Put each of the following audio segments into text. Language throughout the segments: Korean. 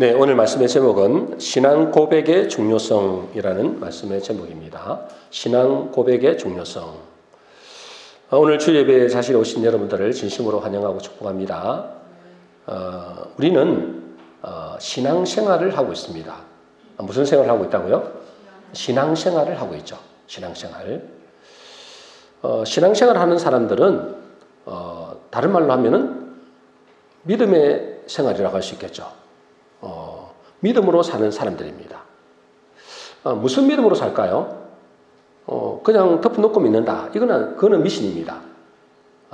네, 오늘 말씀의 제목은 신앙 고백의 중요성이라는 말씀의 제목입니다. 신앙 고백의 중요성. 오늘 주일 예배에 자신 오신 여러분들을 진심으로 환영하고 축복합니다. 우리는 신앙생활을 하고 있습니다. 무슨 생활을 하고 있다고요? 신앙생활을 하고 있죠. 신앙생활. 신앙생활을 하는 사람들은 다른 말로 하면은 믿음의 생활이라고 할 수 있겠죠. 믿음으로 사는 사람들입니다. 무슨 믿음으로 살까요? 그냥 덮어놓고 믿는다. 그거는 미신입니다.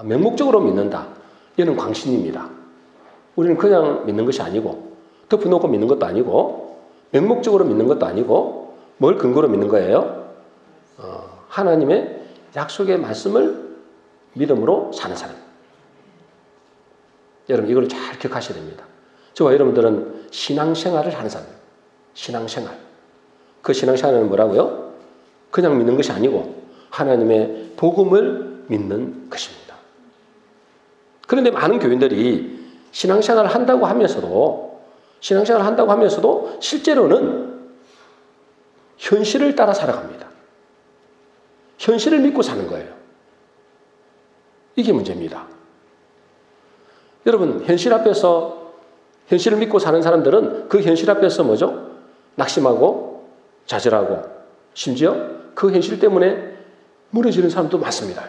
맹목적으로 믿는다. 이거는 광신입니다. 우리는 그냥 믿는 것이 아니고, 덮어놓고 믿는 것도 아니고, 맹목적으로 믿는 것도 아니고, 뭘 근거로 믿는 거예요? 하나님의 약속의 말씀을 믿음으로 사는 사람. 여러분, 이걸 잘 기억하셔야 됩니다. 저와 여러분들은 신앙생활을 하는 사람이에요. 신앙생활. 그 신앙생활은 뭐라고요? 그냥 믿는 것이 아니고 하나님의 복음을 믿는 것입니다. 그런데 많은 교인들이 신앙생활을 한다고 하면서도 실제로는 현실을 따라 살아갑니다. 현실을 믿고 사는 거예요. 이게 문제입니다. 여러분, 현실을 믿고 사는 사람들은 그 현실 앞에서 뭐죠? 낙심하고 좌절하고 심지어 그 현실 때문에 무너지는 사람도 많습니다.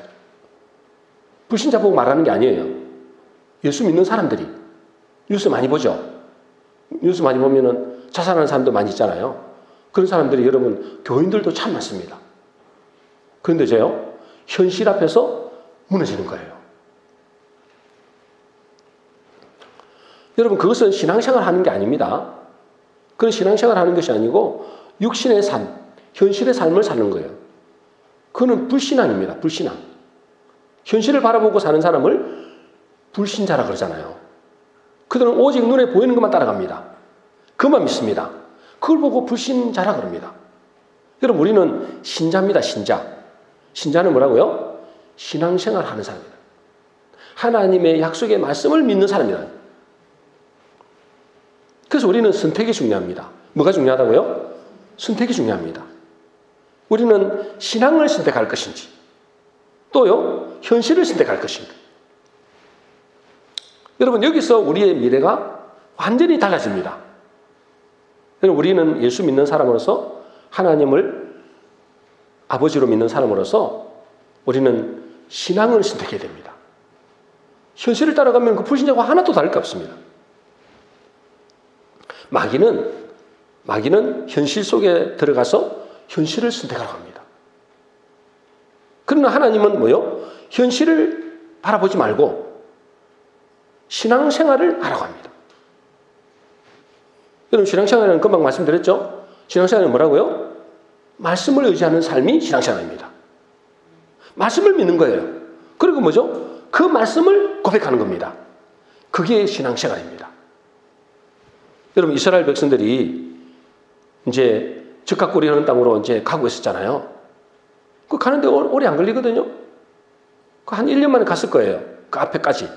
불신자 보고 말하는 게 아니에요. 예수 믿는 사람들이 뉴스 많이 보죠. 뉴스 많이 보면은 자살하는 사람도 많이 있잖아요. 그런 사람들이 여러분 교인들도 참 많습니다. 그런데 현실 앞에서 무너지는 거예요. 여러분, 그것은 신앙생활 하는 게 아닙니다. 그런 신앙생활 하는 것이 아니고 육신의 삶, 현실의 삶을 사는 거예요. 그거는 불신앙입니다. 불신앙. 현실을 바라보고 사는 사람을 불신자라 그러잖아요. 그들은 오직 눈에 보이는 것만 따라갑니다. 그것만 믿습니다. 그걸 보고 불신자라 그럽니다. 여러분, 우리는 신자입니다. 신자. 신자는 뭐라고요? 신앙생활 하는 사람입니다. 하나님의 약속의 말씀을 믿는 사람이다. 그래서 우리는 선택이 중요합니다. 뭐가 중요하다고요? 선택이 중요합니다. 우리는 신앙을 선택할 것인지 또요 현실을 선택할 것인가. 여러분, 여기서 우리의 미래가 완전히 달라집니다. 우리는 예수 믿는 사람으로서 하나님을 아버지로 믿는 사람으로서 우리는 신앙을 선택해야 됩니다. 현실을 따라가면 그 불신자와 하나도 다를 게 없습니다. 마귀는 현실 속에 들어가서 현실을 선택하러 갑니다. 그러나 하나님은 현실을 바라보지 말고 신앙생활을 하라고 합니다. 여러분, 신앙생활은 금방 말씀드렸죠? 신앙생활은 뭐라고요? 말씀을 의지하는 삶이 신앙생활입니다. 말씀을 믿는 거예요. 그리고 그 말씀을 고백하는 겁니다. 그게 신앙생활입니다. 여러분, 이스라엘 백성들이 이제 적각골이 흐르는 땅으로 이제 가고 있었잖아요. 그 가는데 오래 안 걸리거든요. 한 1년 만에 갔을 거예요. 그 앞에까지.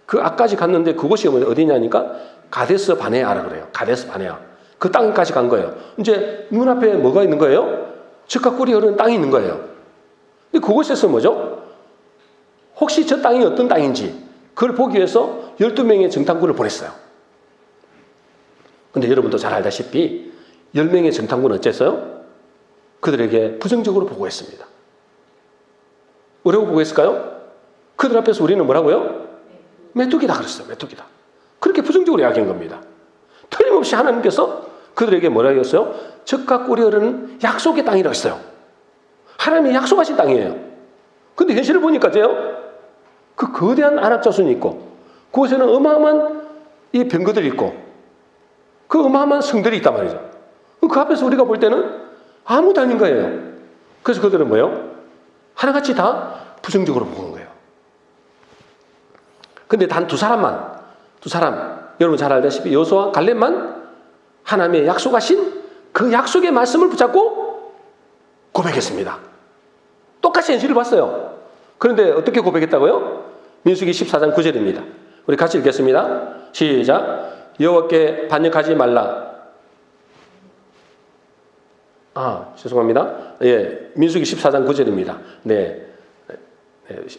그 앞까지 갔는데 그곳이 어디냐니까 가데스 바네아라 그래요. 가데스 바네아. 그 땅까지 간 거예요. 이제 눈앞에 뭐가 있는 거예요? 적각골이 흐르는 땅이 있는 거예요. 근데 그곳에서 혹시 저 땅이 어떤 땅인지 그걸 보기 위해서 12명의 정탐꾼을 보냈어요. 근데 여러분도 잘 알다시피 10명의 정탐꾼은 어쨌어요? 그들에게 부정적으로 보고했습니다. 뭐라고 보고했을까요? 그들 앞에서 우리는 뭐라고요? 메뚜기다 그랬어요. 메뚜기다. 그렇게 부정적으로 이야기한 겁니다. 틀림없이 하나님께서 그들에게 뭐라고 했어요? 적과 꿀이 흐르는 약속의 땅이라고 했어요. 하나님이 약속하신 땅이에요. 근데 현실을 보니까요, 그 거대한 안악자손이 있고 그곳에는 어마어마한 이 병거들이 있고 그 어마어마한 성들이 있단 말이죠. 그 앞에서 우리가 볼 때는 아무도 아닌 거예요. 그래서 그들은 하나같이 다 부정적으로 보는 거예요. 근데 단 두 사람, 여러분 잘 알다시피 여호수아와 갈렙만 하나님의 약속하신 그 약속의 말씀을 붙잡고 고백했습니다. 똑같이 현실을 봤어요. 그런데 어떻게 고백했다고요? 민수기 14장 9절입니다. 우리 같이 읽겠습니다. 시작. 여호와께 반역하지 말라. 죄송합니다. 예, 민수기 14장 9절입니다. 네.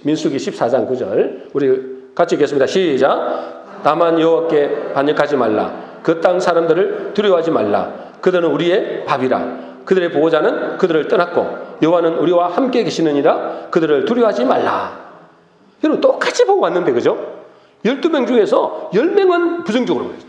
민수기 14장 9절. 우리 같이 읽겠습니다. 시작. 다만 여호와께 반역하지 말라. 그 땅 사람들을 두려워하지 말라. 그들은 우리의 밥이라. 그들의 보호자는 그들을 떠났고 여호와는 우리와 함께 계시느니라. 그들을 두려워하지 말라. 여러분 똑같이 보고 왔는데 그죠? 12명 중에서 10명은 부정적으로 그랬어요.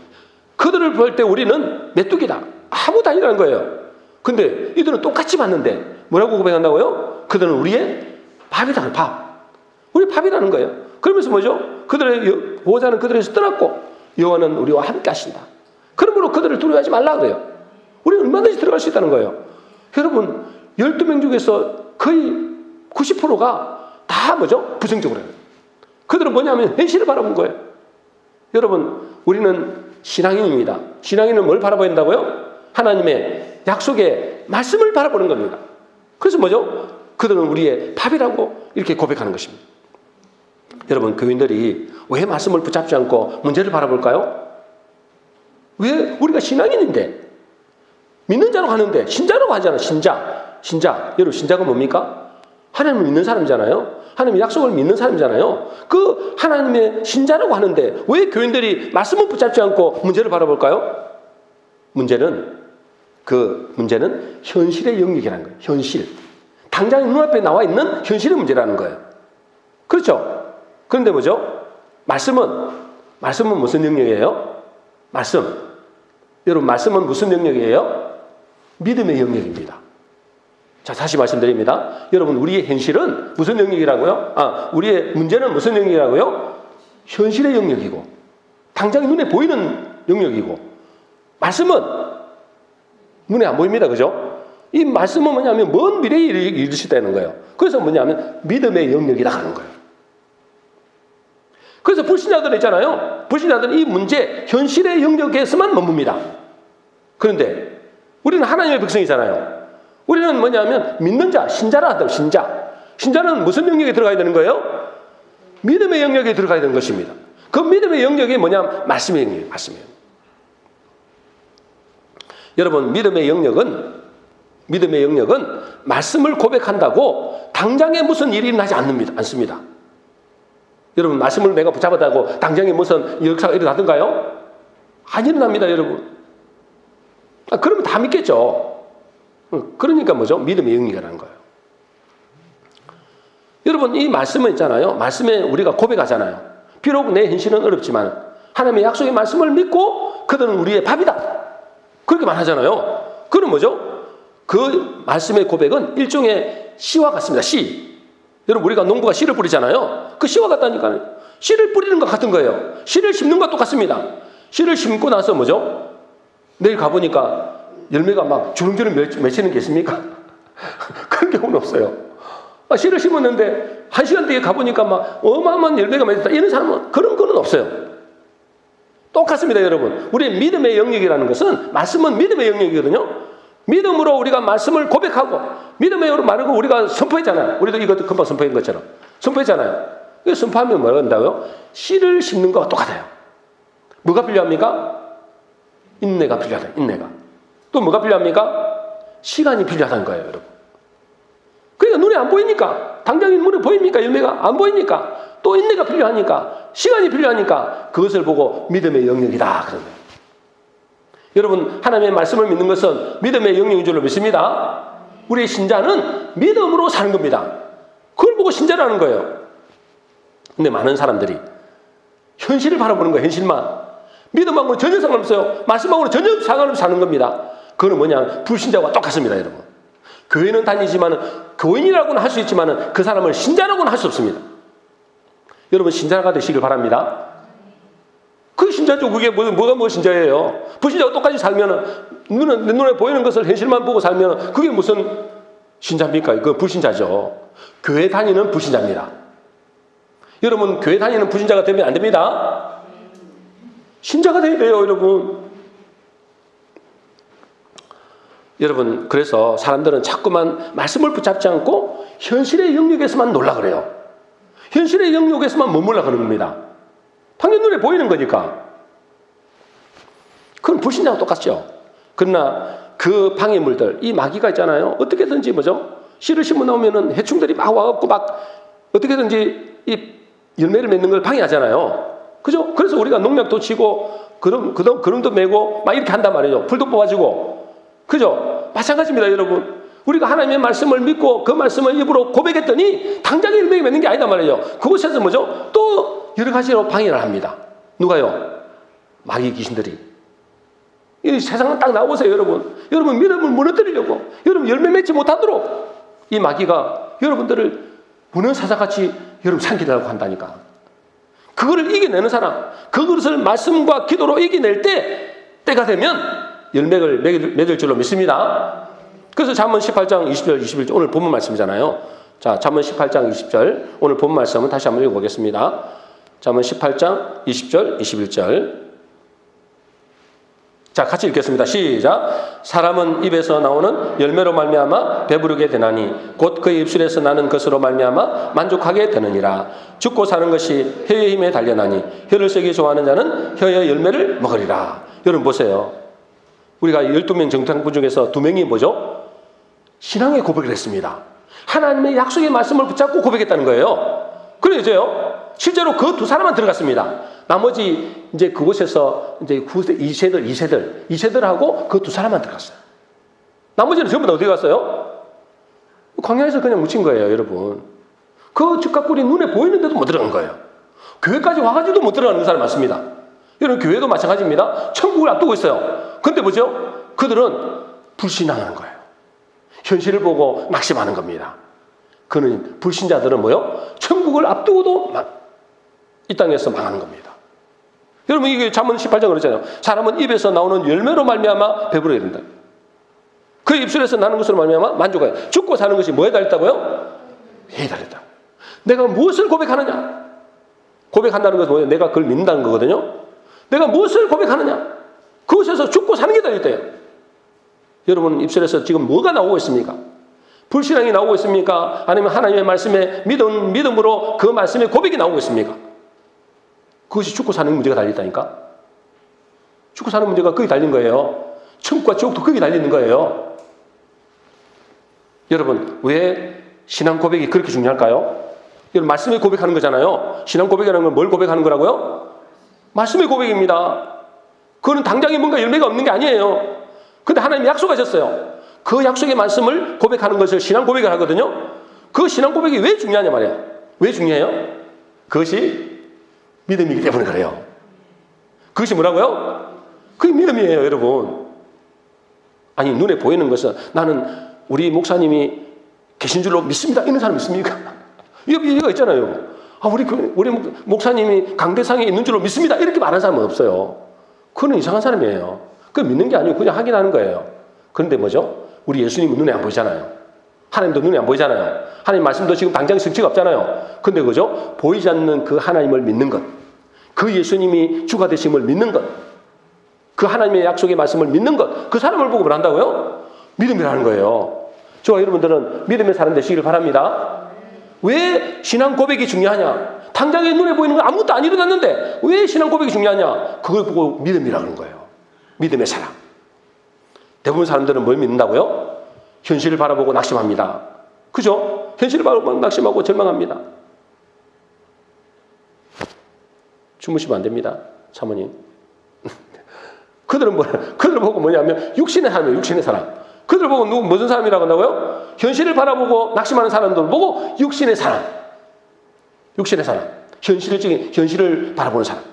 그들을 볼 때 우리는 메뚜기다. 아무도 아니라는 거예요. 근데 이들은 똑같이 봤는데 뭐라고 고백한다고요? 그들은 우리의 밥이다. 밥. 우리 밥이라는 거예요. 그러면서 뭐죠? 그들의 보호자는 그들에서 떠났고 여호와는 우리와 함께 하신다. 그러므로 그들을 두려워하지 말라 그래요. 우리는 얼마든지 들어갈 수 있다는 거예요. 여러분 12명 중에서 거의 90%가 다 뭐죠? 부정적으로 해요. 그들은 뭐냐면 현실을 바라본 거예요. 여러분 우리는 신앙인입니다. 신앙인은 뭘 바라봐야 한다고요? 하나님의 약속의 말씀을 바라보는 겁니다. 그래서 뭐죠? 그들은 우리의 밥이라고 이렇게 고백하는 것입니다. 여러분 교인들이 왜 말씀을 붙잡지 않고 문제를 바라볼까요? 왜? 우리가 신앙인인데 믿는 자로 가는데 신자라고 하잖아요. 신자. 여러분 신자가 뭡니까? 하나님을 믿는 사람이잖아요. 하나님의 약속을 믿는 사람이잖아요. 그 하나님의 신자라고 하는데 왜 교인들이 말씀을 붙잡지 않고 문제를 바라볼까요? 문제는 현실의 영역이라는 거예요. 현실. 당장 눈앞에 나와 있는 현실의 문제라는 거예요. 그렇죠? 그런데 뭐죠? 말씀은 무슨 영역이에요? 여러분 말씀은 무슨 영역이에요? 믿음의 영역입니다. 자, 다시 말씀드립니다. 여러분 우리의 현실은 무슨 영역이라고요? 우리의 문제는 무슨 영역이라고요? 현실의 영역이고 당장 눈에 보이는 영역이고 말씀은 눈에 안 보입니다. 그죠? 이 말씀은 뭐냐면 먼 미래에 이룰 수 있다는 거예요. 그래서 뭐냐면 믿음의 영역이라 하는 거예요. 그래서 불신자들 있잖아요. 불신자들은 이 문제, 현실의 영역에서만 머뭅니다. 그런데 우리는 하나님의 백성이잖아요. 우리는 뭐냐면 믿는 자, 신자라 하더라도 신자는 무슨 영역에 들어가야 되는 거예요? 믿음의 영역에 들어가야 되는 것입니다. 그 믿음의 영역이 뭐냐면 말씀의 영역이에요. 말씀이에요. 여러분 믿음의 영역은 말씀을 고백한다고 당장에 무슨 일이 일어나지 않습니다. 여러분 말씀을 내가 붙잡았다고 당장에 무슨 역사가 일어나던가요? 안 일어납니다. 여러분. 그러면 다 믿겠죠. 그러니까 뭐죠? 믿음의 영역이라는 거예요. 여러분 이 말씀은 있잖아요. 말씀에 우리가 고백하잖아요. 비록 내 현실은 어렵지만 하나님의 약속의 말씀을 믿고 그들은 우리의 밥이다. 그렇게 말하잖아요. 그건 뭐죠? 그 말씀의 고백은 일종의 씨와 같습니다. 씨. 여러분 우리가 농부가 씨를 뿌리잖아요. 그 씨와 같다니까요. 씨를 뿌리는 것 같은 거예요. 씨를 심는 것 똑같습니다. 씨를 심고 나서 뭐죠? 내일 가보니까 열매가 막 주렁주렁 맺히는 게 있습니까? 그런 경우는 없어요. 씨를 심었는데 1시간 뒤에 가보니까 막 어마어마한 열매가 맺혔다. 이런 사람은 그런 거는 없어요. 똑같습니다, 여러분. 우리의 믿음의 영역이라는 것은 말씀은 믿음의 영역이거든요. 믿음으로 우리가 말씀을 고백하고 믿음의 영역으로 말하고 우리가 선포했잖아요. 우리도 이것도 금방 선포한 것처럼 선포했잖아요. 이거 선포하면 뭐라고 한다고요? 씨를 심는 것과 똑같아요. 뭐가 필요합니까? 인내가 필요하다. 인내가. 또 뭐가 필요합니까? 시간이 필요하다는 거예요, 여러분. 그러니까 눈에 안 보이니까 당장에 눈에 보입니까? 열매가 안 보이니까 또 인내가 필요하니까 시간이 필요하니까 그것을 보고 믿음의 영역이다 그런 거예요. 여러분 하나님의 말씀을 믿는 것은 믿음의 영역인 줄로 믿습니다. 우리의 신자는 믿음으로 사는 겁니다. 그걸 보고 신자라는 거예요. 근데 많은 사람들이 현실을 바라보는 거예요. 현실만. 믿음하고는 전혀 상관없어요. 말씀하고는 전혀 상관없이 사는 겁니다. 그거는 뭐냐? 불신자와 똑같습니다, 여러분. 교회는 다니지만 교인이라고는 할 수 있지만 그 사람을 신자라고는 할 수 없습니다. 여러분 신자가 되시길 바랍니다. 그 신자죠. 그게 뭐가 신자예요? 불신자와 똑같이 살면은 내 눈에 보이는 것을 현실만 보고 살면 그게 무슨 신자입니까? 그건 불신자죠. 교회 다니는 불신자입니다. 여러분 교회 다니는 불신자가 되면 안 됩니다. 신자가 돼야 돼요, 여러분. 여러분 그래서 사람들은 자꾸만 말씀을 붙잡지 않고 현실의 영역에서만 놀라 그래요. 현실의 영역에서만 머물러 가는 겁니다. 당연 눈에 보이는 거니까. 그건 불신자와 똑같죠. 그러나 그 방해물들, 이 마귀가 있잖아요. 어떻게든지 씨를 심어 놓으면은 해충들이 막 와갖고 막 어떻게든지 이 열매를 맺는 걸 방해하잖아요. 그죠? 그래서 우리가 농약도 치고 그름도 메고 막 이렇게 한단 말이에요. 풀도 뽑아주고. 그죠? 마찬가지입니다, 여러분. 우리가 하나님의 말씀을 믿고 그 말씀을 입으로 고백했더니 당장 열매가 맺는 게 아니단 말이에요. 그곳에서 또 여러 가지로 방해를 합니다. 누가요? 마귀 귀신들이. 이 세상은 딱 나오세요, 여러분. 여러분 믿음을 무너뜨리려고, 여러분 열매 맺지 못하도록 이 마귀가 여러분들을 문어사자같이 여러분 삼키려고 한다니까. 그거를 이겨내는 사람, 그것을 말씀과 기도로 이겨낼 때가 되면 열매를 맺을 줄로 믿습니다. 그래서 잠언 18장 20절 21절 오늘 본문 말씀이잖아요. 자, 잠언 18장 20절 오늘 본문 말씀은 다시 한번 읽어보겠습니다. 잠언 18장 20절 21절. 자, 같이 읽겠습니다. 시작. 사람은 입에서 나오는 열매로 말미암아 배부르게 되나니 곧 그의 입술에서 나는 것으로 말미암아 만족하게 되느니라. 죽고 사는 것이 혀의 힘에 달려나니 혀를 세게 좋아하는 자는 혀의 열매를 먹으리라. 여러분 보세요. 우리가 12명 정탐꾼 중에서 2명이 신앙의 고백을 했습니다. 하나님의 약속의 말씀을 붙잡고 고백했다는 거예요. 그래서요, 실제로 그 2사람만 들어갔습니다. 나머지 이제 그곳에서 이제 2세들하고 그 2사람만 들어갔어요. 나머지는 전부 다 어디 갔어요? 광야에서 그냥 묻힌 거예요, 여러분. 그 즉각꿀이 눈에 보이는데도 못 들어간 거예요. 교회까지 와가지고도 못 들어가는 사람 많습니다. 여러분, 교회도 마찬가지입니다. 천국을 앞두고 있어요. 근데 그들은 불신앙하는 거예요. 현실을 보고 낙심하는 겁니다. 그는 불신자들은 천국을 앞두고도 이 땅에서 망하는 겁니다. 여러분, 이게 잠언 18장 그러잖아요. 사람은 입에서 나오는 열매로 말미암아 배부르게 된다. 그 입술에서 나는 것으로 말미암아 만족해. 죽고 사는 것이 뭐에 달렸다고요? 회에 달렸다. 내가 무엇을 고백하느냐? 고백한다는 것은 뭐예요? 내가 그걸 믿는다는 거거든요. 내가 무엇을 고백하느냐? 그것에서 죽고 사는 게 달렸대요. 여러분 입술에서 지금 뭐가 나오고 있습니까? 불신앙이 나오고 있습니까? 아니면 하나님의 말씀에 믿음으로 그 말씀의 고백이 나오고 있습니까? 그것이 죽고 사는 문제가 달렸다니까? 죽고 사는 문제가 거기 달린 거예요. 천국과 지옥도 거기 달리는 거예요. 여러분, 왜 신앙 고백이 그렇게 중요할까요? 여러분, 말씀의 고백하는 거잖아요. 신앙 고백이라는 건 뭘 고백하는 거라고요? 말씀의 고백입니다. 그거는 당장에 뭔가 열매가 없는 게 아니에요. 근데 하나님이 약속하셨어요. 그 약속의 말씀을 고백하는 것을 신앙 고백을 하거든요. 그 신앙 고백이 왜 중요하냐 말이에요. 왜 중요해요? 그것이 믿음이기 때문에 그래요. 그것이 뭐라고요? 그게 믿음이에요, 여러분. 아니, 눈에 보이는 것은 나는 우리 목사님이 계신 줄로 믿습니다. 이런 사람 있습니까? 이거 있잖아요. 우리 목사님이 강대상에 있는 줄로 믿습니다. 이렇게 말하는 사람은 없어요. 그건 이상한 사람이에요. 그건 믿는 게 아니고 그냥 확인하는 거예요. 그런데 우리 예수님은 눈에 안 보이잖아요. 하나님도 눈에 안 보이잖아요. 하나님 말씀도 지금 당장 성취가 없잖아요. 근데 보이지 않는 그 하나님을 믿는 것, 그 예수님이 주가 되심을 믿는 것, 그 하나님의 약속의 말씀을 믿는 것, 그 사람을 보고 뭘 한다고요? 믿음이라는 거예요. 저와 여러분들은 믿음의 사람 되시길 바랍니다. 왜 신앙 고백이 중요하냐? 당장에 눈에 보이는 건 아무것도 안 일어났는데 왜 신앙 고백이 중요하냐? 그걸 보고 믿음이라는 거예요. 믿음의 사람. 대부분 사람들은 뭘 믿는다고요? 현실을 바라보고 낙심합니다. 그죠? 현실을 바라보고 낙심하고 절망합니다. 주무시면 안 됩니다, 사모님. 그들은 보고 뭐냐면 육신의 사람이에요, 육신의 사람. 그들 보고 무슨 사람이라고 한다고요? 현실을 바라보고 낙심하는 사람들 보고 육신의 사람. 육신의 사람. 현실을 바라보는 사람.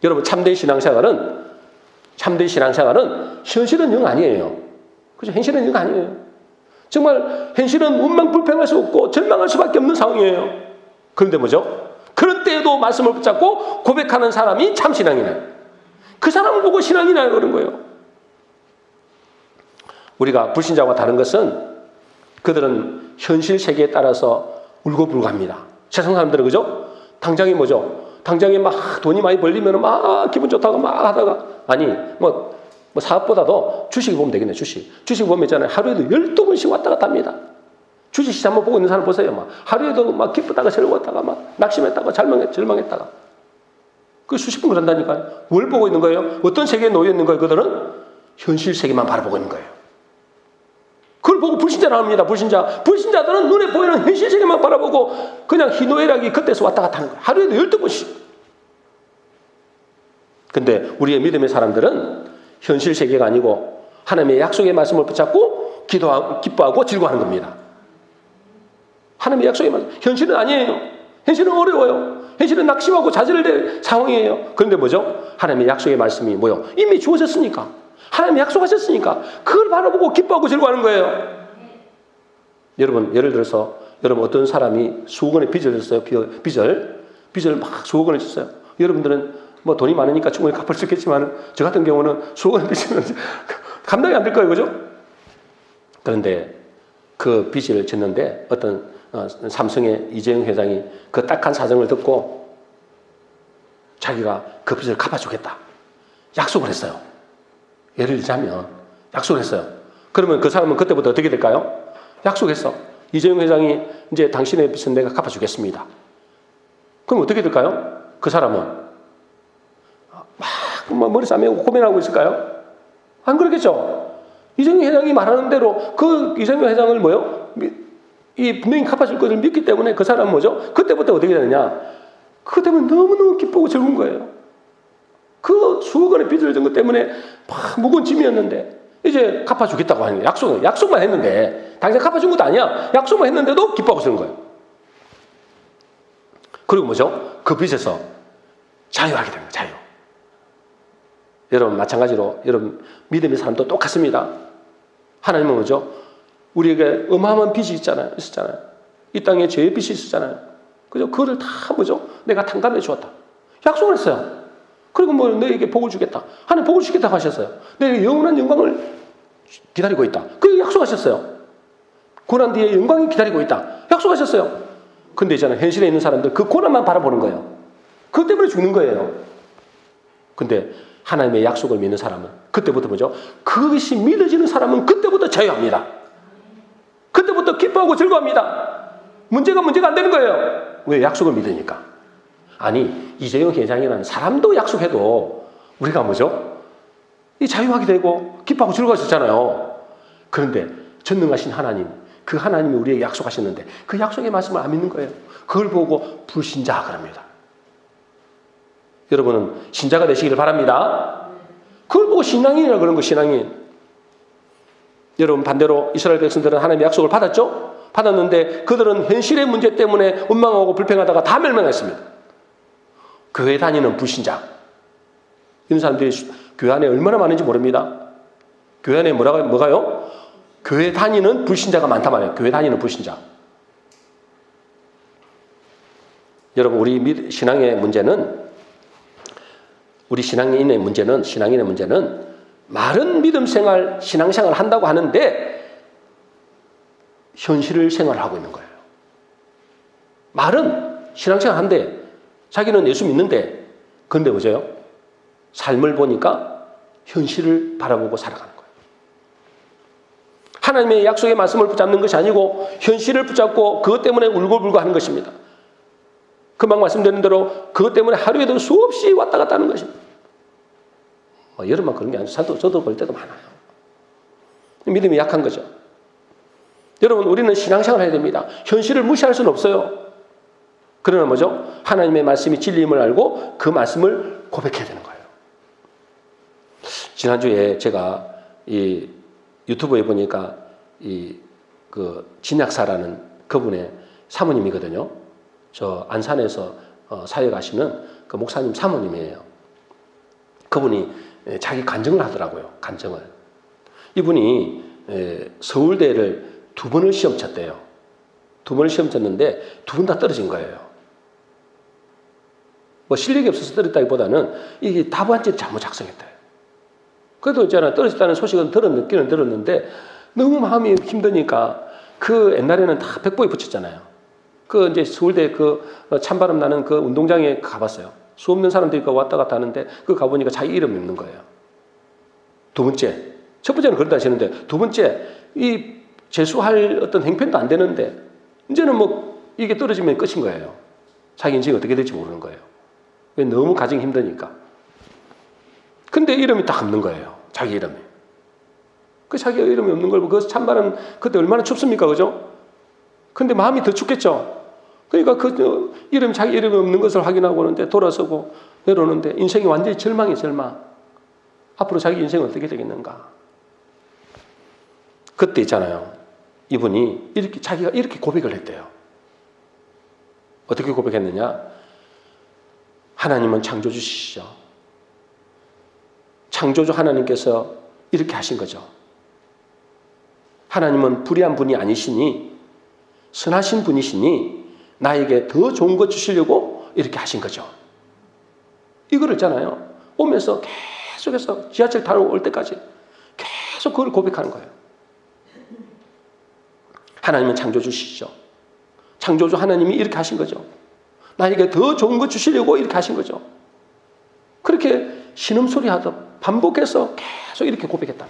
여러분, 참된 신앙생활은 현실은 영 아니에요. 그죠? 현실은 영 아니에요. 정말 현실은 운명불평할 수 없고 절망할 수밖에 없는 상황이에요. 그런데 그런 때에도 말씀을 붙잡고 고백하는 사람이 참 신앙이네. 그 사람을 보고 신앙이나 그런 거예요. 우리가 불신자와 다른 것은 그들은 현실 세계에 따라서 울고불고합니다. 세상 사람들은 당장이 당장에 막 돈이 많이 벌리면 막 기분 좋다고 막 하다가 아니 사업보다도 주식 보면 되겠네. 주식 보면 있잖아요. 하루에도 12번씩 왔다 갔다 합니다. 주식시장 한번 보고 있는 사람 보세요. 하루에도 막 기쁘다가 즐거웠다가 막 낙심했다가 절망했다가. 그 수십 분 그런다니까요. 뭘 보고 있는 거예요? 어떤 세계에 놓여 있는 거예요? 그들은 현실 세계만 바라보고 있는 거예요. 그걸 보고 불신자를 합니다. 불신자들은 눈에 보이는 현실 세계만 바라보고 그냥 희노애락이 그때서 왔다 갔다 하는 거예요. 하루에도 12번씩. 근데 우리의 믿음의 사람들은 현실 세계가 아니고 하나님의 약속의 말씀을 붙잡고 기뻐하고 즐거워하는 겁니다. 하나님의 약속의 말씀. 현실은 아니에요. 현실은 어려워요. 현실은 낙심하고 좌절될 상황이에요. 그런데 뭐죠? 하나님의 약속의 말씀이 뭐요? 이미 주어졌으니까. 하나님이 약속하셨으니까 그걸 바라보고 기뻐하고 즐거워하는 거예요. 여러분, 예를 들어서 여러분 어떤 사람이 수억 원의 빚을 졌어요. 빚을 막 수억 원을 졌어요. 여러분들은 뭐 돈이 많으니까 충분히 갚을 수 있겠지만 저 같은 경우는 수억 원의 빚은 감당이 안 될 거예요. 그죠? 그런데 그 빚을 졌는데 어떤 삼성의 이재용 회장이 그 딱한 사정을 듣고 자기가 그 빚을 갚아주겠다. 약속을 했어요. 예를 들자면 약속을 했어요. 그러면 그 사람은 그때부터 어떻게 될까요? 약속했어. 이재용 회장이 이제 당신의 빚은 내가 갚아주겠습니다. 그럼 어떻게 될까요? 그 사람은 막 머리 싸매고 고민하고 있을까요? 안 그렇겠죠? 이재용 회장이 말하는 대로 그 이재용 회장을 뭐요? 이 분명히 갚아줄 것을 믿기 때문에 그 사람은 뭐죠? 그때부터 어떻게 되느냐? 그것 때문에 너무너무 기쁘고 즐거운 거예요. 그 수억 원의 빚을 진 것 때문에 막 무거운 짐이었는데 이제 갚아주겠다고 하는 거예요. 약속만 했는데 당장 갚아준 것도 아니야. 약속만 했는데도 기뻐하고 쓰는 거예요. 그리고 뭐죠? 그 빚에서 자유하게 됩니다. 자유. 여러분 마찬가지로 여러분 믿음의 사람도 똑같습니다. 하나님은 뭐죠? 우리에게 어마어마한 빚이 있었잖아요. 이 땅에 죄의 빚이 있었잖아요. 그죠? 그거를 다 뭐죠? 내가 탕감해 주었다. 약속을 했어요. 그리고 뭐 너에게 복을 주겠다. 하나님 복을 주겠다고 하셨어요. 너에게 영원한 영광을 기다리고 있다. 그 약속하셨어요. 고난 뒤에 영광이 기다리고 있다. 약속하셨어요. 근데 있잖아요. 현실에 있는 사람들 그 고난만 바라보는 거예요. 그것 때문에 죽는 거예요. 근데 하나님의 약속을 믿는 사람은 그때부터 뭐죠? 그것이 믿어지는 사람은 그때부터 자유합니다. 그때부터 기뻐하고 즐거워합니다. 문제가 안 되는 거예요. 왜? 약속을 믿으니까. 아니 이재용 회장이라는 사람도 약속해도 우리가 뭐죠? 이 자유하게 되고 기뻐하고 즐거워하셨잖아요. 그런데 전능하신 하나님, 그 하나님이 우리에게 약속하셨는데 그 약속의 말씀을 안 믿는 거예요. 그걸 보고 불신자 그럽니다. 여러분은 신자가 되시기를 바랍니다. 그걸 보고 신앙인이라고 그런 거 신앙인. 여러분 반대로 이스라엘 백성들은 하나님의 약속을 받았죠? 받았는데 그들은 현실의 문제 때문에 원망하고 불평하다가 다 멸망했습니다. 교회 다니는 불신자. 이런 사람들이 교회 안에 얼마나 많은지 모릅니다. 교회 안에 뭐가요? 교회 다니는 불신자가 많단 말이에요. 교회 다니는 불신자. 여러분 우리 신앙의 문제는 신앙인의 문제는 말은 믿음 생활, 신앙생활 한다고 하는데 현실을 생활하고 있는 거예요. 말은 신앙생활 한대. 자기는 예수 믿는데 그런데 뭐죠? 삶을 보니까 현실을 바라보고 살아가는 거예요. 하나님의 약속의 말씀을 붙잡는 것이 아니고 현실을 붙잡고 그것 때문에 울고불고 하는 것입니다. 금방 말씀드린 대로 그것 때문에 하루에도 수없이 왔다 갔다 하는 것입니다. 여러분만 그런 게 아니죠. 저도 볼 때도 많아요. 믿음이 약한 거죠. 여러분 우리는 신앙생활을 해야 됩니다. 현실을 무시할 수는 없어요. 그러나 뭐죠? 하나님의 말씀이 진리임을 알고 그 말씀을 고백해야 되는 거예요. 지난주에 제가 이 유튜브에 보니까 그 진약사라는 그분의 사모님이거든요. 저 안산에서 사역하시는 그 목사님 사모님이에요. 그분이 자기 간증을 하더라고요. 간증을. 이분이 서울대를 2번을 시험 쳤대요. 2번을 시험 쳤는데 2번 다 떨어진 거예요. 뭐 실력이 없어서 떨어졌다기보다는 이게 답안지를 잘못 작성했대요. 그래도 있잖아 떨어졌다는 소식은 듣기는 들었는데 너무 마음이 힘드니까 그 옛날에는 다 백보에 붙였잖아요. 그 이제 서울대 그 찬바람 나는 그 운동장에 가봤어요. 수 없는 사람들이 왔다 갔다 하는데 그 가보니까 자기 이름 있는 거예요. 두 번째, 첫 번째는 그런다 하시는데 두 번째 이 재수할 어떤 행편도 안 되는데 이제는 뭐 이게 떨어지면 끝인 거예요. 자기 인생이 어떻게 될지 모르는 거예요. 왜? 너무 가정이 힘드니까. 근데 이름이 딱 없는 거예요. 자기 이름이. 그 자기가 이름이 없는 걸 보고 그 찬바람 그때 얼마나 춥습니까? 그죠? 근데 마음이 더 춥겠죠? 그러니까 그 이름, 자기 이름이 없는 것을 확인하고 오는데 돌아서고 내려오는데 인생이 완전히 절망이 절망. 앞으로 자기 인생은 어떻게 되겠는가? 그때 있잖아요. 이분이 이렇게 자기가 이렇게 고백을 했대요. 어떻게 고백했느냐? 하나님은 창조주시죠. 창조주 하나님께서 이렇게 하신 거죠. 하나님은 불의한 분이 아니시니 선하신 분이시니 나에게 더 좋은 것 주시려고 이렇게 하신 거죠. 이거를 있잖아요. 오면서 계속해서 지하철 타러 올 때까지 계속 그걸 고백하는 거예요. 하나님은 창조주시죠. 창조주 하나님이 이렇게 하신 거죠. 나에게 더 좋은 것 주시려고 이렇게 하신 거죠. 그렇게 신음소리 하듯 반복해서 계속 이렇게 고백했다.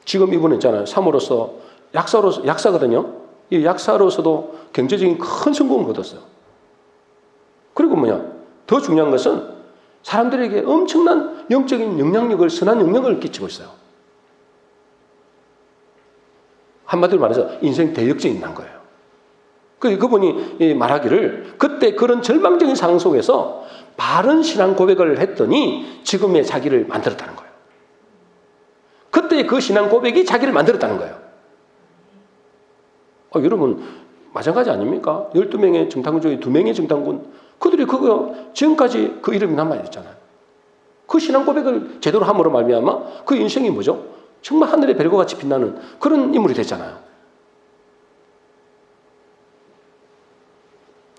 지금 이분은 있잖아요. 사모로서 약사거든요. 이 약사로서도 경제적인 큰 성공을 거뒀어요. 그리고 더 중요한 것은 사람들에게 엄청난 영적인 영향력을, 선한 영향력을 끼치고 있어요. 한마디로 말해서 인생 대역전이 난 거예요. 그분이 말하기를 그때 그런 절망적인 상황 속에서 바른 신앙 고백을 했더니 지금의 자기를 만들었다는 거예요. 그때 그 신앙 고백이 자기를 만들었다는 거예요. 여러분 마찬가지 아닙니까? 12명의 정탐꾼 중에 2명의 정탐꾼 그들이 그거 지금까지 그 이름이 남아있잖아요. 그 신앙 고백을 제대로 함으로 말미암아 그 인생이 뭐죠? 정말 하늘의 별과 같이 빛나는 그런 인물이 됐잖아요.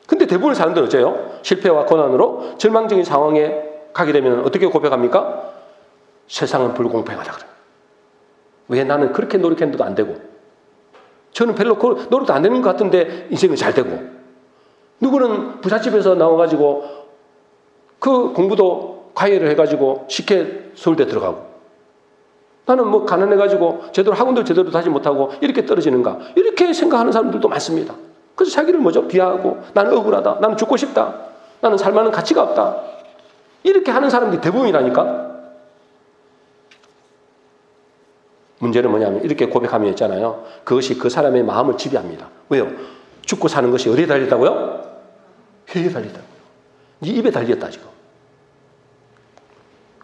근데 대부분의 사람들은 어째요? 실패와 고난으로 절망적인 상황에 가게 되면 어떻게 고백합니까? 세상은 불공평하다 그래요. 왜 나는 그렇게 노력했는데도 안 되고 저는 별로 노력도 안 되는 것 같은데 인생은 잘 되고 누구는 부잣집에서 나와가지고 그 공부도 과외를 해가지고 쉽게 서울대 들어가고 나는 가난해가지고 제대로 학원도 제대로 다시 못하고 이렇게 떨어지는가 이렇게 생각하는 사람들도 많습니다. 그래서 자기를 비하하고 나는 억울하다. 나는 죽고 싶다. 나는 살만한 가치가 없다. 이렇게 하는 사람들이 대부분이라니까. 문제는 뭐냐면 이렇게 고백하면 있잖아요. 그것이 그 사람의 마음을 지배합니다. 왜요? 죽고 사는 것이 어디에 달렸다고요? 혀에 달렸다고요. 네 입에 달렸다 지금.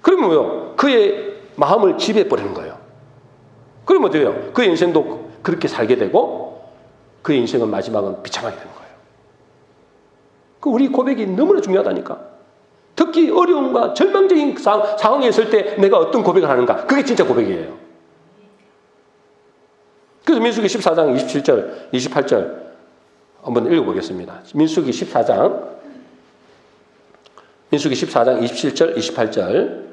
그러면 뭐요? 그의 마음을 지배해버리는 거예요. 그러면 어때요? 그의 인생도 그렇게 살게 되고 그의 인생은 마지막은 비참하게 되는 거예요. 우리 고백이 너무나 중요하다니까. 특히 어려움과 절망적인 상황에 있을 때 내가 어떤 고백을 하는가. 그게 진짜 고백이에요. 그래서 민수기 14장 27절, 28절 한번 읽어보겠습니다. 민수기 14장 27절, 28절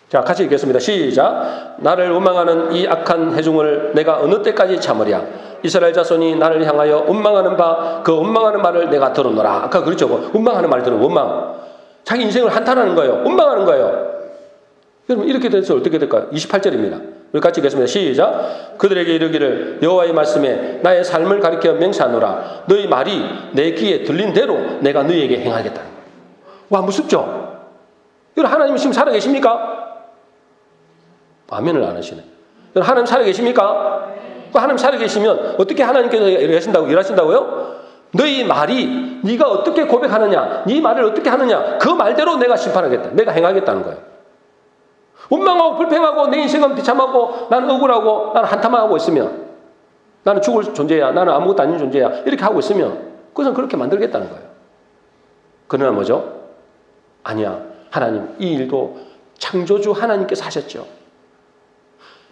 자, 같이 읽겠습니다. 시작. 나를 원망하는 이 악한 회중을 내가 어느 때까지 참으랴. 이스라엘 자손이 나를 향하여 원망하는 바 그 원망하는 말을 내가 들었노라. 아까 그렇죠. 원망하는 말 들은 원망. 자기 인생을 한탄하는 거예요. 원망하는 거예요. 여러분 이렇게 돼서 어떻게 될까요? 28절입니다. 우리 같이 읽겠습니다. 시작. 그들에게 이르기를 여호와의 말씀에 나의 삶을 가리켜 맹세하노라. 너희 말이 내 귀에 들린 대로 내가 너희에게 행하겠다. 와 무섭죠? 여러분 하나님은 지금 살아계십니까? 아멘을 안 하시네. 하나님 살아계십니까? 하나님 살아계시면 어떻게 하나님께서 일하신다고요? 너희 말이 네가 어떻게 고백하느냐, 네 말을 어떻게 하느냐 그 말대로 내가 심판하겠다. 내가 행하겠다는 거예요. 원망하고 불평하고 내 인생은 비참하고 나는 억울하고 나는 한탄하고 있으면 나는 죽을 존재야. 나는 아무것도 아닌 존재야. 이렇게 하고 있으면 그것은 그렇게 만들겠다는 거예요. 그러나 뭐죠? 아니야. 하나님 이 일도 창조주 하나님께서 하셨죠.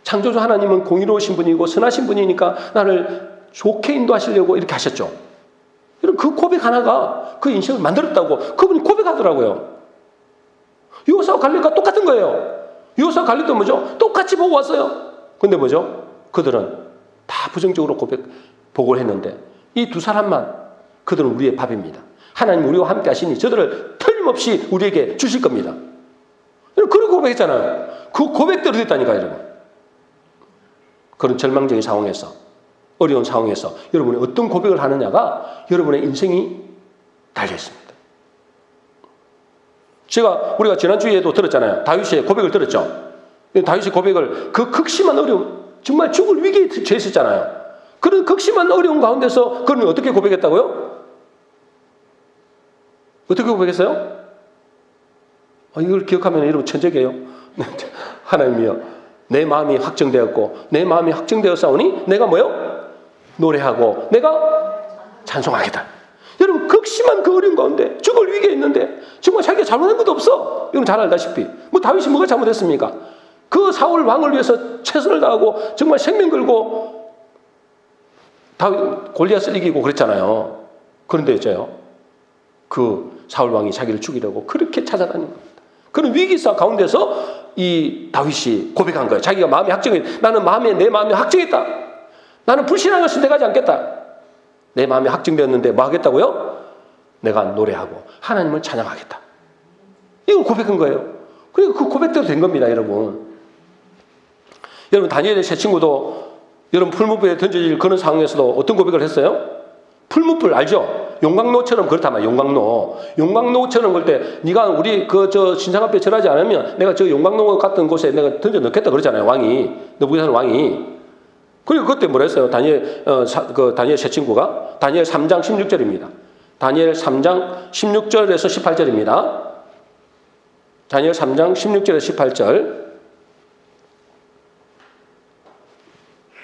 창조주 하나님은 공의로우신 분이고 선하신 분이니까 나를 좋게 인도하시려고 이렇게 하셨죠. 여러분 그 고백 하나가 그 인생을 만들었다고 그분이 고백하더라고요. 요사와 갈렙과 똑같은 거예요. 요사와 갈렙도 뭐죠? 똑같이 보고 왔어요. 근데 뭐죠? 그들은 다 부정적으로 보고를 했는데 이 두 사람만 그들은 우리의 밥입니다. 하나님 우리와 함께 하시니 저들을 틀림없이 우리에게 주실 겁니다. 그런 고백했잖아요. 그 고백대로 됐다니까요, 여러분. 그런 절망적인 상황에서 어려운 상황에서 여러분이 어떤 고백을 하느냐가 여러분의 인생이 달려 있습니다. 우리가 지난주에도 들었잖아요. 다윗의 고백을 들었죠. 다윗의 고백을 그 극심한 어려움, 정말 죽을 위기에 처했었잖아요. 그런 극심한 어려움 가운데서 그는 어떻게 고백했다고요? 어떻게 고백했어요? 이걸 기억하면 여러분 천재게요. 하나님이여, 내 마음이 확정되었고 내 마음이 확정되었사오니 내가 뭐요? 노래하고 내가 찬송하겠다. 여러분 극심한 그 어려움 가운데 죽을 위기에 있는데 정말 자기가 잘못한 것도 없어. 여러분 잘 알다시피 다윗이 뭐가 잘못했습니까? 그 사울 왕을 위해서 최선을 다하고 정말 생명 걸고 다윗 골리앗을 이기고 그랬잖아요. 그런데 있잖아요, 그 사울 왕이 자기를 죽이려고 그렇게 찾아다닌 겁니다. 그런 위기사 가운데서 이 다윗이 고백한 거예요. 자기가 마음이 확정했다. 나는 내 마음이 확정했다. 나는 불신한 것을 선택하지 않겠다. 내 마음이 확정되었는데 뭐 하겠다고요? 내가 노래하고 하나님을 찬양하겠다. 이걸 고백한 거예요. 그러니까 그 고백대로 된 겁니다, 여러분. 여러분, 다니엘의 세 친구도 여러분 풀무불에 던져질 그런 상황에서도 어떤 고백을 했어요? 풀무불 알죠? 용광로처럼 그렇단 말이에요. 용광로처럼 그럴 때 네가 우리 신상 앞에 절하지 않으면 내가 저 용광로 같은 곳에 내가 던져 넣겠다 그러잖아요. 왕이, 느부갓네살 왕이. 그리고 그때 뭐라 했어요? 다니엘 세 친구가 다니엘 3장 16절입니다. 다니엘 3장 16절에서 18절입니다. 다니엘 3장 16절에서 18절.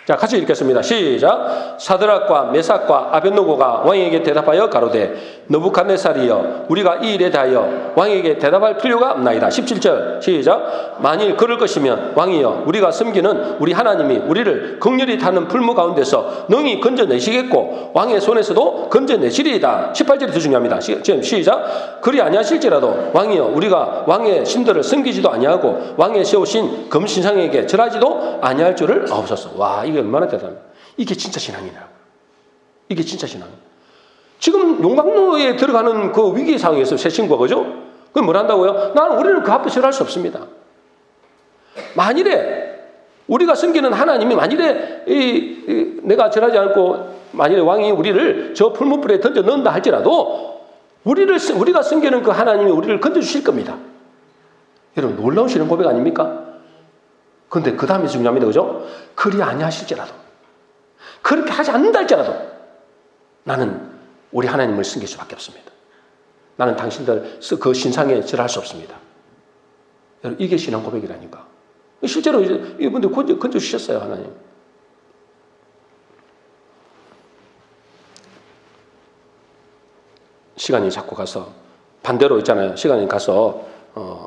자, 같이 읽겠습니다. 시작. 사드락과 메삭과 아벳노고가 왕에게 대답하여 가로되 느부갓네살이여, 우리가 이 일에 대하여 왕에게 대답할 필요가 없나이다. 17절 시작. 만일 그럴 것이면 왕이여, 우리가 섬기는 우리 하나님이 우리를 극렬히 타는 풀무 가운데서 능히 건져내시겠고 왕의 손에서도 건져내시리이다. 18절이 더 중요합니다. 지금 시작. 그리 아니하실지라도 왕이여, 우리가 왕의 신들을 섬기지도 아니하고 왕의 세우신 금신상에게 절하지도 아니할 줄을 아옵소서. 와, 이게 얼마나 대단합니까? 이게 진짜 신앙이냐고. 이게 진짜 신앙이에요. 지금 용광로에 들어가는 그 위기 상황에서 새 친구가, 그죠? 그럼 뭘 한다고요? 우리는 그 앞에 절할 수 없습니다. 만일에 우리가 섬기는 하나님이 만일에 내가 절하지 않고 만일에 왕이 우리를 저 풀무불에 던져 넣는다 할지라도 우리가 섬기는 그 하나님이 우리를 건져주실 겁니다. 여러분, 놀라우시는 고백 아닙니까? 그런데 그 다음이 중요합니다. 그죠? 그리 아니하실지라도, 그렇게 하지 않는다 할지라도 나는 우리 하나님을 섬길 수밖에 없습니다. 나는 당신들 그 신상에 절할 수 없습니다. 여러분, 이게 신앙 고백이라니까. 실제로 이분들 건져주셨어요, 하나님. 시간이 자꾸 가서 반대로 있잖아요. 시간이 가서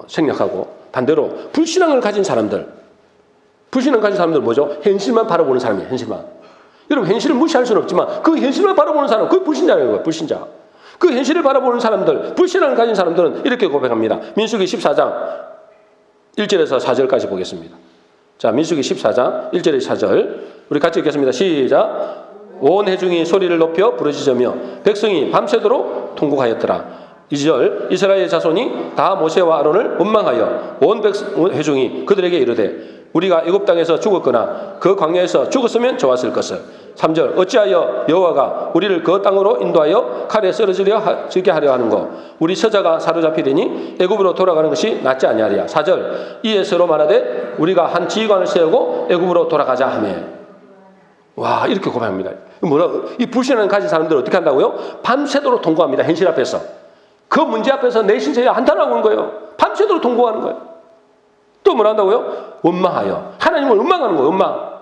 생략하고 반대로 불신앙을 가진 사람들 뭐죠? 현실만 바라보는 사람이에요. 현실만. 여러분, 현실을 무시할 수는 없지만 그 현실만 바라보는 사람, 그게 불신자라는 거예요. 불신자. 그 현실을 바라보는 사람들, 불신앙을 가진 사람들은 이렇게 고백합니다. 민수기 14장 1절에서 4절까지 보겠습니다. 자, 민수기 14장 1절에서 4절 우리 같이 읽겠습니다. 시작. 온 회중이 소리를 높여 부르짖으며 백성이 밤새도록 통곡하였더라. 2절. 이스라엘 자손이 다 모세와 아론을 원망하여 온 회중이 그들에게 이르되 우리가 애굽 땅에서 죽었거나 그 광야에서 죽었으면 좋았을 것을. 3절. 어찌하여 여호와가 우리를 그 땅으로 인도하여 칼에 쓰러지게 하려 하는고 우리 서자가 사로잡히리니 애굽으로 돌아가는 것이 낫지 아니하리야. 4절. 이에 서로 말하되 우리가 한 지휘관을 세우고 애굽으로 돌아가자 하며. 와, 이렇게 고백합니다. 이 불신앙을 가진 사람들은 어떻게 한다고요? 밤새도록 통곡합니다. 현실 앞에서. 그 문제 앞에서 내 신세에 한탄하고 있는 거예요. 밤새도록 통곡하는 거예요. 또 뭘 한다고요? 원망하여. 하나님을 원망하는 거예요. 원망.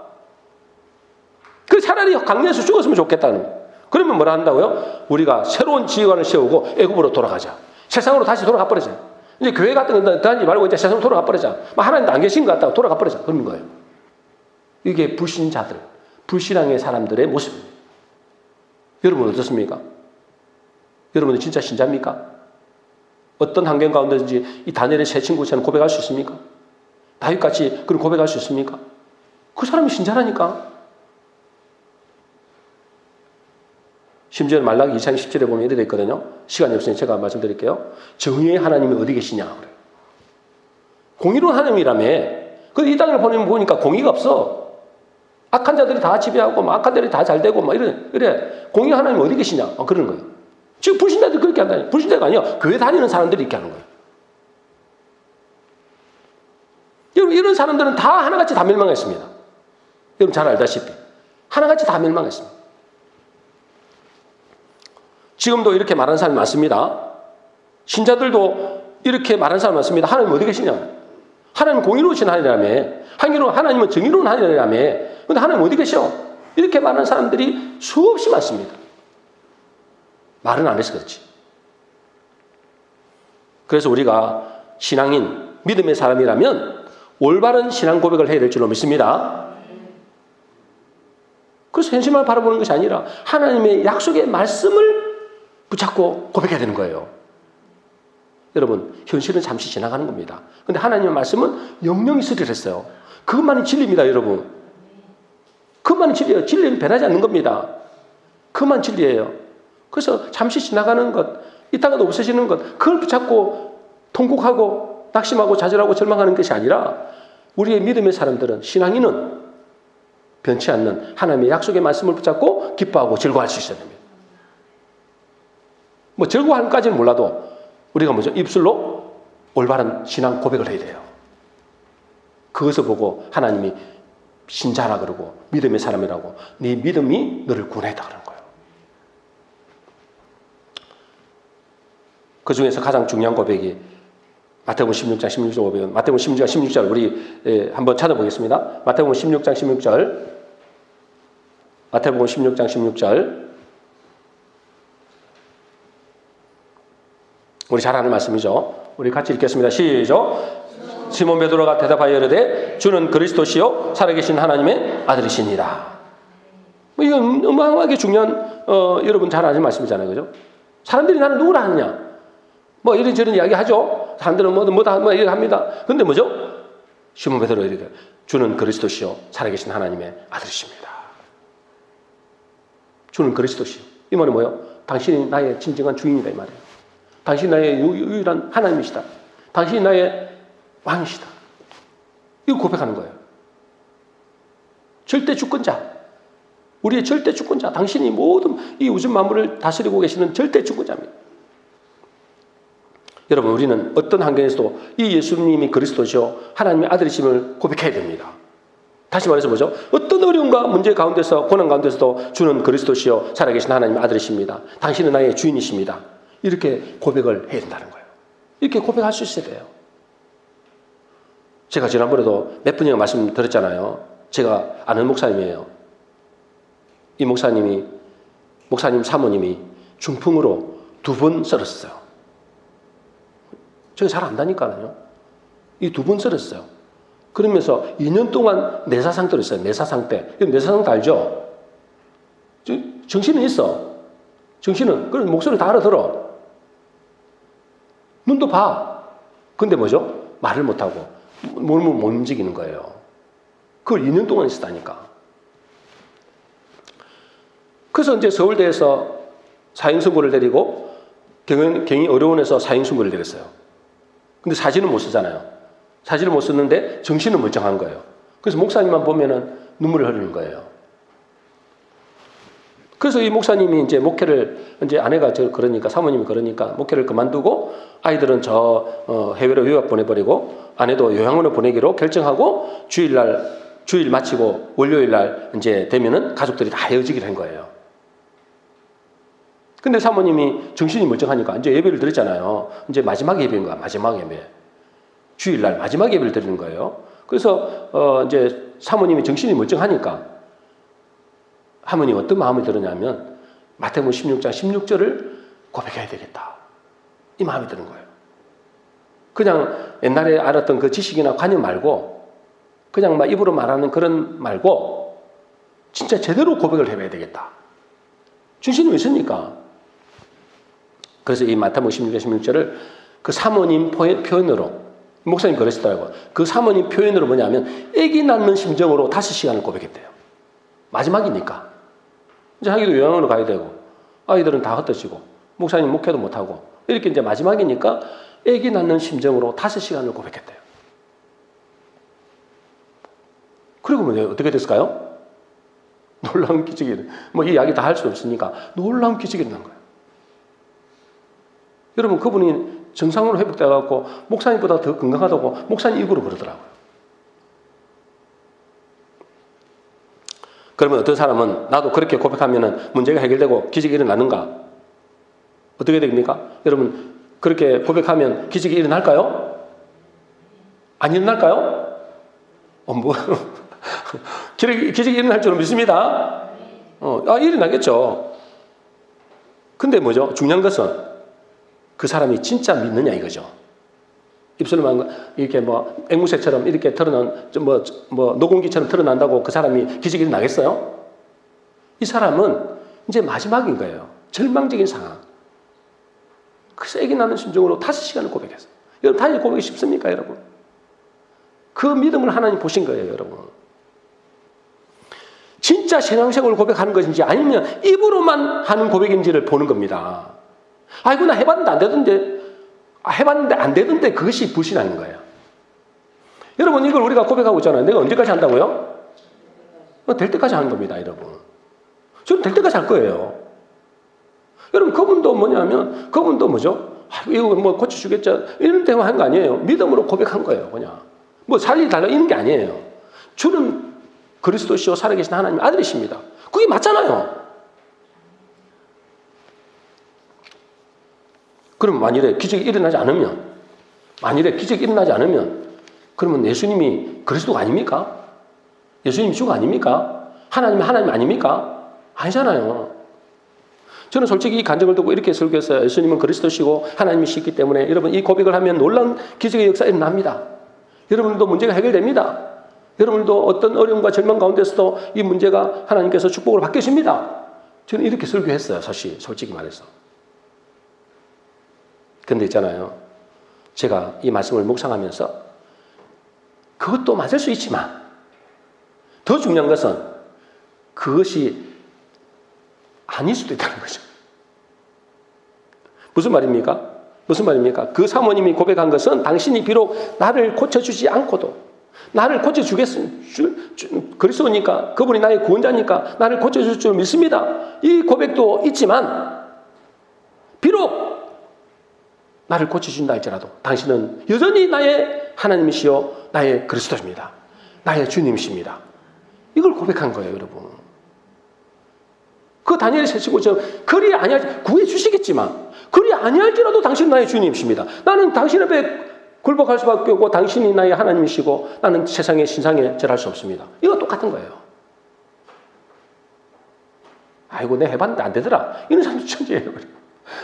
그 차라리 강내에서 죽었으면 좋겠다는 거예요. 그러면 뭐라 한다고요? 우리가 새로운 지휘관을 세우고 애굽으로 돌아가자. 세상으로 다시 돌아가 버리자. 이제 교회 같은 거 다니지 말고 이제 세상으로 돌아가 버리자. 하나님도 안 계신 것 같다고 돌아가 버리자. 그런 거예요. 이게 불신자들, 불신앙의 사람들의 모습입니다. 여러분 어떻습니까? 여러분은 진짜 신자입니까? 어떤 환경 가운데든지 이 다니엘의 세 친구처럼 고백할 수 있습니까? 다윗같이 그런 고백할 수 있습니까? 그 사람이 신자라니까. 심지어 말라기 2장 10절에 보면 이렇게 되어 있거든요. 시간이 없으니 제가 말씀드릴게요. 정의의 하나님이 어디 계시냐 그래요. 공의로운 하나님이라며. 근데 이 땅을 보니까 공의가 없어. 악한 자들이 다 지배하고 막 악한 자들이 다 잘 되고 막 이래. 공의 하나님 어디 계시냐? 그러는 거예요. 지금 불신자들이 그렇게 한다니. 불신자가 아니야. 교회 다니는 사람들이 이렇게 하는 거예요. 여러분, 이런 사람들은 다 하나같이 다 멸망했습니다. 여러분 잘 알다시피. 하나같이 다 멸망했습니다. 지금도 이렇게 말하는 사람이 많습니다. 신자들도 이렇게 말하는 사람이 많습니다. 하나님 어디 계시냐? 하나님 공의로우신 하나님이라며. 하나님은 정의로운 하나님이라며. 근데 하나님 어디 계셔? 이렇게 말하는 사람들이 수없이 많습니다. 말은 안 해서 그렇지. 그래서 우리가 신앙인, 믿음의 사람이라면 올바른 신앙 고백을 해야 될 줄로 믿습니다. 그래서 현실만 바라보는 것이 아니라 하나님의 약속의 말씀을 붙잡고 고백해야 되는 거예요. 여러분, 현실은 잠시 지나가는 겁니다. 그런데 하나님의 말씀은 영영이 있으리랬어요. 그것만이 진리입니다, 여러분. 그것만이 진리예요. 진리는 변하지 않는 겁니다. 그것만 진리예요. 그래서 잠시 지나가는 것, 이따가도 없어지는 것, 그걸 붙잡고 통곡하고 낙심하고 좌절하고 절망하는 것이 아니라 우리의 믿음의 사람들은, 신앙인은 변치 않는 하나님의 약속의 말씀을 붙잡고 기뻐하고 즐거워할 수 있어야 됩니다. 뭐 즐거워함까지는 몰라도 우리가 뭐죠? 입술로 올바른 신앙 고백을 해야 돼요. 그것을 보고 하나님이 신자라 그러고 믿음의 사람이라고, 네 믿음이 너를 구원했다 그러는 거예요. 그 중에서 가장 중요한 고백이 마태복음 16장 16절 고백은, 마태복음 16장 16절 우리 한번 찾아보겠습니다. 마태복음 16장 16절, 마태복음 16장 16절, 우리 잘 아는 말씀이죠. 우리 같이 읽겠습니다. 시작. 시몬 베드로가 대답하여 이르되 주는 그리스도시요 살아계신 하나님의 아들이시니라. 이건 어마어마하게 중요한 여러분 잘 아는 말씀이잖아요, 그죠? 사람들이 나를 누구라 하느냐? 뭐 이런저런 이야기 하죠. 사람들은 뭐 이렇게 합니다. 근데 뭐죠? 시몬 베드로 이렇게 주는 그리스도시요 살아계신 하나님의 아들이십니다. 주는 그리스도시요. 이 말은 뭐예요? 당신이 나의 진정한 주인이다 이 말이에요. 당신이 나의 유일한 하나님이시다. 당신이 나의 왕이시다. 이거 고백하는 거예요. 절대 주권자. 우리의 절대 주권자. 당신이 모든 이 우주 만물을 다스리고 계시는 절대 주권자입니다. 여러분, 우리는 어떤 환경에서도 이 예수님이 그리스도시요 하나님의 아들이심을 고백해야 됩니다. 다시 말해서 뭐죠? 어떤 어려움과 문제 가운데서, 고난 가운데서도 주는 그리스도시요 살아계신 하나님의 아들이십니다. 당신은 나의 주인이십니다. 이렇게 고백을 해야 된다는 거예요. 이렇게 고백할 수 있어야 돼요. 제가 지난번에도 몇 분이나 말씀드렸잖아요. 제가 아는 목사님이에요. 이 목사님 사모님이 중풍으로 2번 쓰러졌어요. 제가 잘 안다니까요. 이 2번 쓰러졌어요. 그러면서 2년 동안 내사상 들었어요. 내사상 때. 내사상 알죠? 정신은 있어. 정신은. 그런 목소리 다 알아들어. 눈도 봐. 근데 뭐죠? 말을 못하고 몸을 못 움직이는 거예요. 그걸 2년 동안 있었다니까. 그래서 이제 서울대에서 사형선고를 내리고 경희어려원에서 사형선고를 내렸어요. 근데 사진은 못 쓰잖아요. 사진을 못 썼는데 정신은 멀쩡한 거예요. 그래서 목사님만 보면은 눈물을 흘리는 거예요. 그래서 이 목사님이 이제 목회를, 이제 아내가 그러니까, 사모님이 그러니까 목회를 그만두고 아이들은 해외로 유학 보내버리고 아내도 요양원에 보내기로 결정하고 주일 마치고 월요일날 이제 되면은 가족들이 다 헤어지기로 한 거예요. 근데 사모님이 정신이 멀쩡하니까 이제 예배를 드렸잖아요. 이제 마지막 예배인 거야, 마지막 예배. 주일날 마지막 예배를 드리는 거예요. 그래서 이제 사모님이 정신이 멀쩡하니까 하모님 어떤 마음이 들었냐면 마태복음 16장 16절을 고백해야 되겠다. 이 마음이 드는 거예요. 그냥 옛날에 알았던 그 지식이나 관념 말고 그냥 막 입으로 말하는 그런 말고 진짜 제대로 고백을 해봐야 되겠다. 정신이 왜 있습니까? 그래서 이 마태복음 16장 16절을 그 사모님 표현으로, 목사님 그러시더라고요. 그 사모님 표현으로 뭐냐면 아기 낳는 심정으로 5시간을 고백했대요. 마지막이니까. 이제 자기도 요양원으로 가야 되고 아이들은 다 흩어지고 목사님 목회도 못하고 이렇게 이제 마지막이니까 아기 낳는 심정으로 5시간을 고백했대요. 그리고 어떻게 됐을까요? 놀라운 기적이, 뭐 이 이야기 다 할 수 없으니까 놀라운 기적이 일어난 거예요. 여러분, 그분이 정상으로 회복돼갖고 목사님보다 더 건강하다고 목사님 입으로 그러더라고요. 그러면 어떤 사람은 나도 그렇게 고백하면 문제가 해결되고 기적이 일어나는가? 어떻게 됩니까? 여러분, 그렇게 고백하면 기적이 일어날까요? 안 일어날까요? 기적이 일어날 줄은 믿습니다. 일어나겠죠. 근데 뭐죠? 중요한 것은 그 사람이 진짜 믿느냐 이거죠. 입술만 이렇게 뭐 앵무새처럼 이렇게 털어난 뭐 노공기처럼 털어난다고 그 사람이 기적이 일어나겠어요? 이 사람은 이제 마지막인 거예요. 절망적인 상황. 그 세게 나는 심정으로 5시간을 고백했어요. 여러분, 다시 고백이 쉽습니까, 여러분? 그 믿음을 하나님 보신 거예요, 여러분. 진짜 신앙생활을 고백하는 것인지 아니면 입으로만 하는 고백인지를 보는 겁니다. 아이고, 나 해봤는데 안 되던데. 해봤는데 안 되던데 그것이 불신하는 거예요. 여러분, 이걸 우리가 고백하고 있잖아요. 내가 언제까지 한다고요? 될 때까지 하는 겁니다, 여러분. 저는 될 때까지 할 거예요. 여러분, 그분도 뭐냐면, 그분도 뭐죠? 이거 뭐 고쳐주겠죠? 이런 대화 한 거 아니에요. 믿음으로 고백한 거예요, 그냥. 뭐 살리달라 이런 게 아니에요. 주는 그리스도시요 살아계신 하나님 아들이십니다. 그게 맞잖아요. 그럼 만일에 기적이 일어나지 않으면, 그러면 예수님이 그리스도가 아닙니까? 예수님이 주가 아닙니까? 하나님 아닙니까? 아니잖아요. 저는 솔직히 이 간증을 듣고 이렇게 설교했어요. 예수님은 그리스도시고 하나님이시기 때문에 여러분, 이 고백을 하면 놀라운 기적의 역사가 일어납니다. 여러분들도 문제가 해결됩니다. 여러분들도 어떤 어려움과 절망 가운데서도 이 문제가 하나님께서 축복을 받게 하십니다. 저는 이렇게 설교했어요. 솔직히 말해서. 근데 있잖아요. 제가 이 말씀을 묵상하면서 그것도 맞을 수 있지만 더 중요한 것은 그것이 아닐 수도 있다는 거죠. 무슨 말입니까? 그 사모님이 고백한 것은 당신이 비록 나를 고쳐주지 않고도 나를 그리스도니까 그분이 나의 구원자니까 나를 고쳐줄 줄 믿습니다. 이 고백도 있지만 비록 나를 고쳐준다 할지라도 당신은 여전히 나의 하나님이시요 나의 그리스도십니다. 나의 주님이십니다. 이걸 고백한 거예요, 여러분. 그 다니엘의 세치고처럼 그리 아니할 구해주시겠지만 그리 아니할지라도 당신은 나의 주님이십니다. 나는 당신 앞에 굴복할 수밖에 없고 당신이 나의 하나님이시고 나는 세상의 신상에 절할 수 없습니다. 이거 똑같은 거예요. 아이고, 내가 해봤는데 안 되더라. 이런 사람도 천재예요.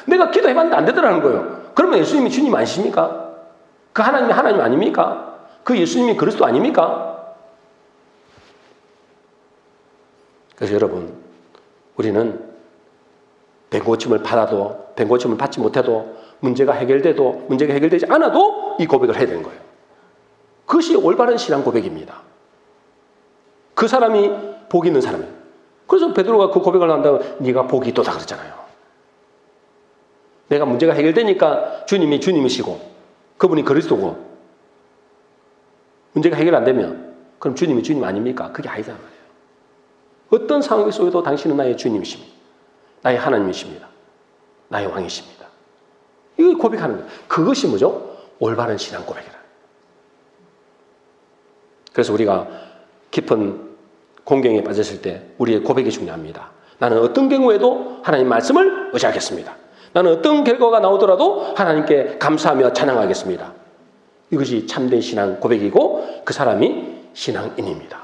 내가 기도해봤는데 안 되더라는 거예요. 그러면 예수님이 주님 아니십니까? 그 하나님이 하나님 아닙니까? 그 예수님이 그리스도 아닙니까? 그래서 여러분, 우리는 된 고침을 받아도, 된 고침을 받지 못해도, 문제가 해결되지 않아도 이 고백을 해야 되는 거예요. 그것이 올바른 신앙 고백입니다. 그 사람이 복이 있는 사람이에요. 그래서 베드로가 그 고백을 한다고 네가 복이 있도다 그랬잖아요. 내가 문제가 해결되니까 주님이 주님이시고 그분이 그리스도고 문제가 해결 안 되면 그럼 주님이 주님 아닙니까? 그게 아니다 말이에요. 어떤 상황 속에도 당신은 나의 주님이십니다. 나의 하나님이십니다. 나의 왕이십니다. 이걸 고백하는 거예요. 그것이 뭐죠? 올바른 신앙 고백이라. 그래서 우리가 깊은 공경에 빠졌을 때 우리의 고백이 중요합니다. 나는 어떤 경우에도 하나님 말씀을 의지하겠습니다. 나는 어떤 결과가 나오더라도 하나님께 감사하며 찬양하겠습니다. 이것이 참된 신앙 고백이고 그 사람이 신앙인입니다.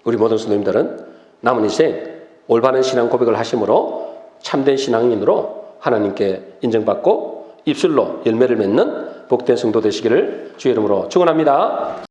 우리 모든 성도님들은 남은 인생 올바른 신앙 고백을 하심으로 참된 신앙인으로 하나님께 인정받고 입술로 열매를 맺는 복된 성도 되시기를 주의 이름으로 축원합니다.